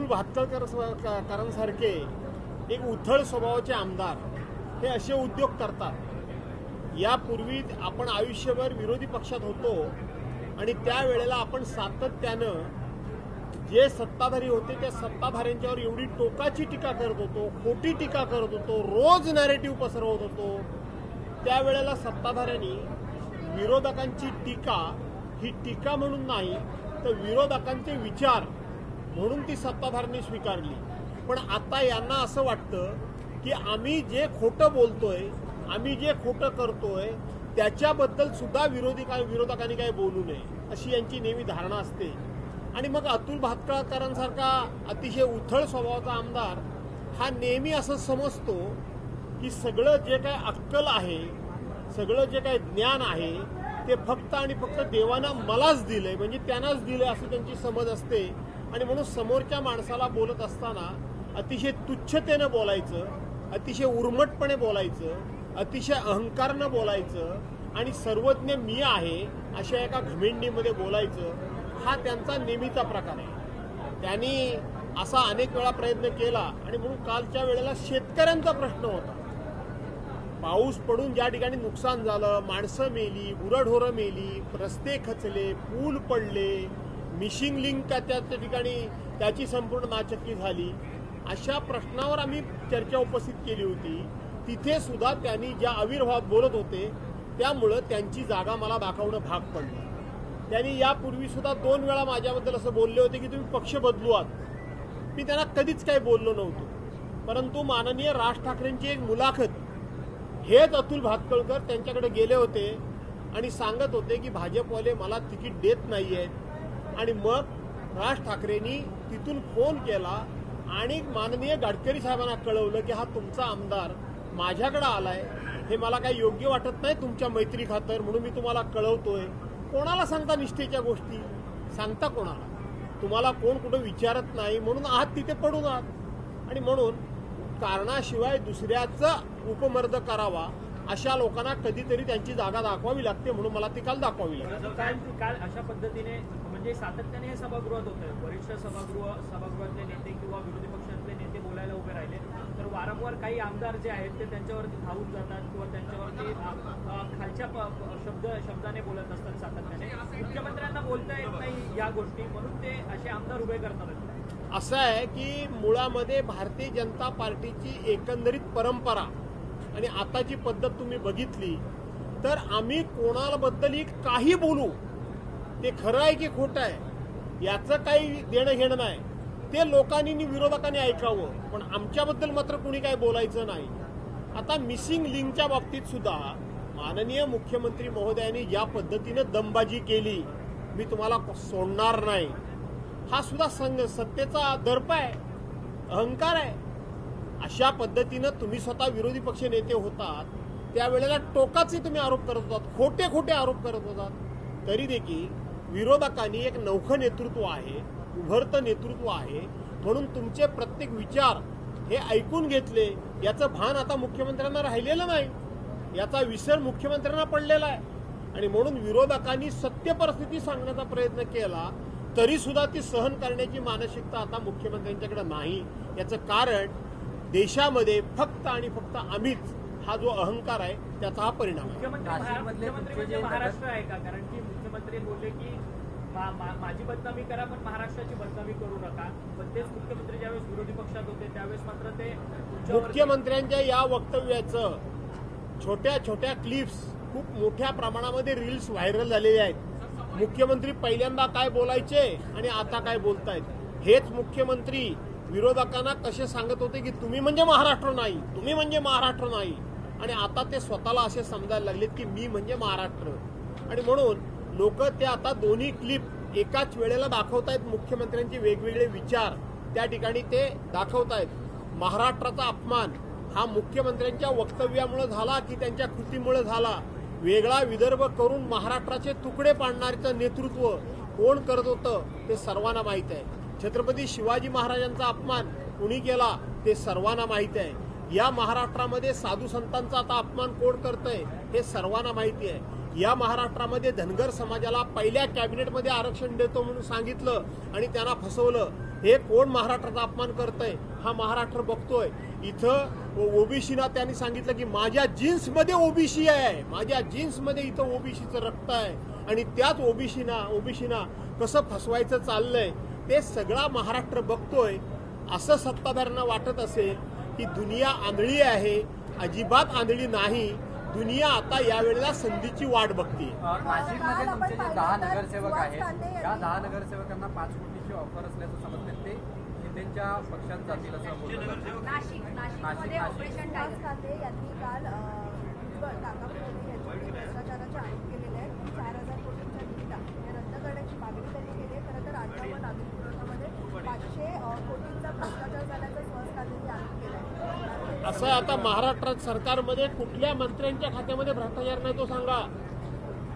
भातखळकरांसारखे एक उथळ स्वभावाचे आमदार हे असे उद्योग करतात। यापूर्वी आपण आयुष्यभर विरोधी पक्षात होतो आणि त्यावेळेला आपण सातत्यानं जे सत्ताधारी होते त्या सत्ताधाऱ्यांच्यावर एवढी टोकाची टीका करत होतो, खोटी टीका करत होतो, रोज नॅरेटिव्ह पसरवत होतो। त्यावेळेला सत्ताधाऱ्यांनी विरोधकांची टीका ही टीका म्हणून नाही तर विरोधकांचे विचार म्हणून ती सत्ताधाऱ्यांनी स्वीकारली। पण आता यांना असं वाटतं की आम्ही जे खोटं बोलतोय, आम्ही जे खोटं करतोय त्याच्याबद्दल सुद्धा विरोधकांनी काही बोलू नये अशी यांची नेहमी धारणा असते। आणि मग अतुल भातखळकरांसारखा अतिशय उथळ स्वभावाचा आमदार हा नेहमी असं समजतो की सगळं जे काय अक्कल आहे, सगळं जे काय ज्ञान आहे ते फक्त आणि फक्त देवानं मलाच दिलंय, म्हणजे त्यांनाच दिलंय असं त्यांची समज असते। आणि म्हणून समोरच्या माणसाला बोलत असताना अतिशय तुच्छतेनं बोलायचं, अतिशय उर्मटपणे बोलायचं, अतिशय अहंकारानं बोलायचं आणि सर्वज्ञ मी आहे अशा एका घमेंडीमध्ये बोलायचं, हा त्यांचा नेहमीचा प्रकार आहे। त्यांनी असा अनेक वेळा प्रयत्न केला आणि म्हणून कालच्या वेळेला शेतकऱ्यांचा प्रश्न होता। पाऊस पडून ज्या ठिकाणी नुकसान झालं, माणसं मेली, गुरंढोरं मेली, रस्ते खचले, पूल पडले, मिशिंग लिंक त्या ठिकाणी त्याची संपूर्ण नाचक्की झाली, अशा प्रश्नावर आम्ही चर्चा उपस्थित केली होती। तिथे सुद्धा त्यांनी ज्या आविर्भावात बोलत होते त्यामुळं त्यांची जागा मला दाखवणं भाग पडलं। त्यांनी यापूर्वी सुद्धा 2 वेळा माझ्याबद्दल असं बोलले होते की तुम्ही पक्ष बदलू आहात। मी त्यांना कधीच काही बोललो नव्हतो, परंतु माननीय राज ठाकरेंची एक मुलाखत हेच अतुल भातखळकर त्यांच्याकडे गेले होते आणि सांगत होते की भाजपवाले मला तिकीट देत नाही आहेत। आणि मग राज ठाकरेंनी तिथून फोन केला आणि माननीय गडकरी साहेबांना कळवलं की हा तुमचा आमदार माझ्याकडे आलाय, हे मला काही योग्य वाटत नाही तुमच्या मैत्री खातर, म्हणून मी तुम्हाला कळवतोय। कोणाला सांगता निष्ठेच्या गोष्टी, सांगता कोणाला? तुम्हाला कोण कुठं विचारत नाही म्हणून आहात तिथे पडून आहात। आणि म्हणून कारणाशिवाय दुसऱ्याचा उपमर्द करावा अशा लोकांना कधीतरी त्यांची जागा दाखवावी लागते, म्हणून मला ती काल दाखवावी लागते। काल अशा पद्धतीने म्हणजे सातत्याने हे सभागृहात होतं, वरिष्ठ सभागृहातले नेते किंवा विरोधी पक्षातले नेते बोलायला उभे राहिले तर वारंवार काही आमदार जे आहेत ते त्यांच्यावरती धावून जातात किंवा त्यांच्यावरती खालच्या शब्दाने बोलत असतात सातत्याने। मुख्यमंत्र्यांना बोलता येत नाही या गोष्टी, म्हणून ते असे आमदार उभे करतात। असं आहे की मुळामध्ये भारतीय जनता पार्टीची एकंदरीत परंपरा आणि आताची पद्धत तुम्ही बघितली तर आम्ही कोणाबद्दल काही बोलू, ते खरं आहे की खोटं आहे याचं काही देणं घेणं नाही, ते लोकांनी विरोधकांनी ऐकावं, पण आमच्याबद्दल मात्र कुणी काही बोलायचं नाही। आता मिसिंग लिंकच्या बाबतीत सुद्धा माननीय मुख्यमंत्री महोदयांनी ज्या पद्धतीनं दमबाजी केली, मी तुम्हाला सोडणार नाही, हा सुद्धा सत्तेचा दर्प आहे, अहंकार आहे। अशा पद्धतीनं तुम्ही स्वतः विरोधी पक्ष नेते होतात त्यावेळेला टोकाचे तुम्ही आरोप करत होतात, खोटे खोटे आरोप करत होतात। तरी देखील विरोधकांनी एक नौखं नेतृत्व आहे, उभरतं नेतृत्व आहे, म्हणून तुमचे प्रत्येक विचार हे ऐकून घेतले, याचं भान आता मुख्यमंत्र्यांना राहिलेलं नाही, याचा विसर मुख्यमंत्र्यांना पडलेला आहे। आणि म्हणून विरोधकांनी सत्य परिस्थिती सांगण्याचा प्रयत्न केला तरी सुद्धा ती सहन करण्याची मानसिकता आता मुख्यमंत्र्यांच्याकडे नाही। याचं कारण देशामध्ये फक्त आणि फक्त आम्हीच हा जो अहंकार आहे त्याचा हा परिणाम आहे। मुख्यमंत्री महाराष्ट्र आहे का? कारण की मुख्यमंत्री बोलले की माझी बदनामी करा पण महाराष्ट्राची बदनामी करू नका, पण तेच मुख्यमंत्री ज्यावेळेस विरोधी पक्षात होते त्यावेळेस मात्र ते मुख्यमंत्र्यांच्या या वक्तव्याचं छोट्या छोट्या क्लिप्स खूप मोठ्या प्रमाणामध्ये रील्स व्हायरल झालेले आहेत। मुख्यमंत्री पहिल्यांदा काय बोलायचे आणि आता काय बोलतायत, हेच मुख्यमंत्री विरोधकांना कसे सांगत होते की तुम्ही म्हणजे महाराष्ट्र नाही, तुम्ही म्हणजे महाराष्ट्र नाही, आणि आता ते स्वतःला असे समजायला लागलेत की मी म्हणजे महाराष्ट्र। आणि म्हणून लोक ते आता दोन्ही क्लिप एकाच वेळेला दाखवतायत, मुख्यमंत्र्यांचे वेगवेगळे विचार त्या ठिकाणी ते दाखवतायत। महाराष्ट्राचा अपमान हा मुख्यमंत्र्यांच्या वक्तव्यामुळे झाला की त्यांच्या कृतीमुळे झाला? वेगळा विदर्भ करून महाराष्ट्राचे तुकडे पाडणाऱ्याचं नेतृत्व कोण करत होतं ते सर्वांना माहीत आहे। छत्रपती शिवाजी महाराजांचा अपमान कुणी केला ते सर्वांना माहीत आहे। या महाराष्ट्रामध्ये साधू संतांचा आता अपमान कोण करतंय हे सर्वांना माहिती आहे। या महाराष्ट्रामध्ये धनगर समाजाला पहिल्या कॅबिनेटमध्ये आरक्षण देतो म्हणून सांगितलं आणि त्यांना फसवलं। हे कोण महाराष्ट्राचा अपमान करतंय हा महाराष्ट्र बघतोय. इथं ओबीसीना त्यांनी सांगितलं की माझ्या जीन्समध्ये ओबीसी आहे, माझ्या जीन्समध्ये इथं ओबीसीचं रक्त आहे आणि त्याच ओबीसीना कसं फसवायचं चाललंय ते सगळा महाराष्ट्र बघतोय. असं सत्ताधाऱ्यांना वाटत असेल की दुनिया आंधळी आहे, अजिबात आंधळी नाही. दुनिया आता यावेळेला संधीची वाट बघते. नाशिकमध्ये तुमचे जे 10 नगरसेवक आहेत या 10 नगरसेवकांना 5 कोटीची ऑफर असल्याचं समजते. ते शिंदेच्या पक्षात जातील असं बोललं जातं. नाशिकमध्ये ऑपरेशन कांदे यांनी काल काकापूर यांच्याकडे भ्रष्टाचाराचे आरोप केलेले आहेत. 4,000 कोटींच्या निविदा या रद्द करण्याची मागणी त्यांनी केली आहे. खरं तर अन्न व नागरी पुरवठ्यामध्ये 500 कोटींचा भ्रष्टाचार झाल्याचा सुहास कांदेंनी आरोप केला आहे. असं आता महाराष्ट्रात सरकारमध्ये कुठल्या मंत्र्यांच्या खात्यामध्ये भ्रष्टाचार नाही तो सांगा.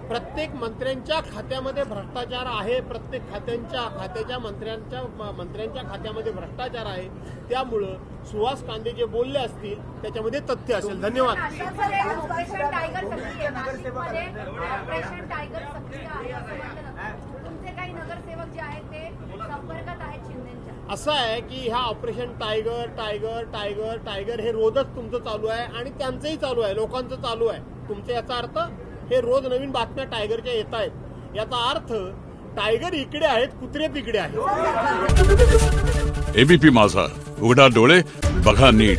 प्रत्येक मंत्र्यांच्या खात्यामध्ये भ्रष्टाचार आहे. प्रत्येक खात्याच्या मंत्र्यांच्या खात्यामध्ये भ्रष्टाचार आहे. त्यामुळं सुहास कांदे जे बोलले असतील त्याच्यामध्ये तथ्य असेल. धन्यवाद. ऑपरेशन टायगर सक्रिय नाशिकमध्ये ऑपरेशन टायगर सक्रिय आहे असं म्हटलं जातं. तुमचे काही नगरसेवक जे आहेत ते संपर्कात आहेत शिंदेच्या. असं आहे की ह्या ऑपरेशन टायगर हे रोजच तुमचं चालू आहे आणि त्यांचंही चालू आहे, लोकांचं चालू आहे. तुमचं याचा अर्थ हे रोज नवीन बातम्या टायगरच्या येत आहेत. याचा अर्थ टायगर इकडे आहेत, कुत्रे तिकडे आहेत. एबीपी माझा, उघडा डोळे बघा नीट.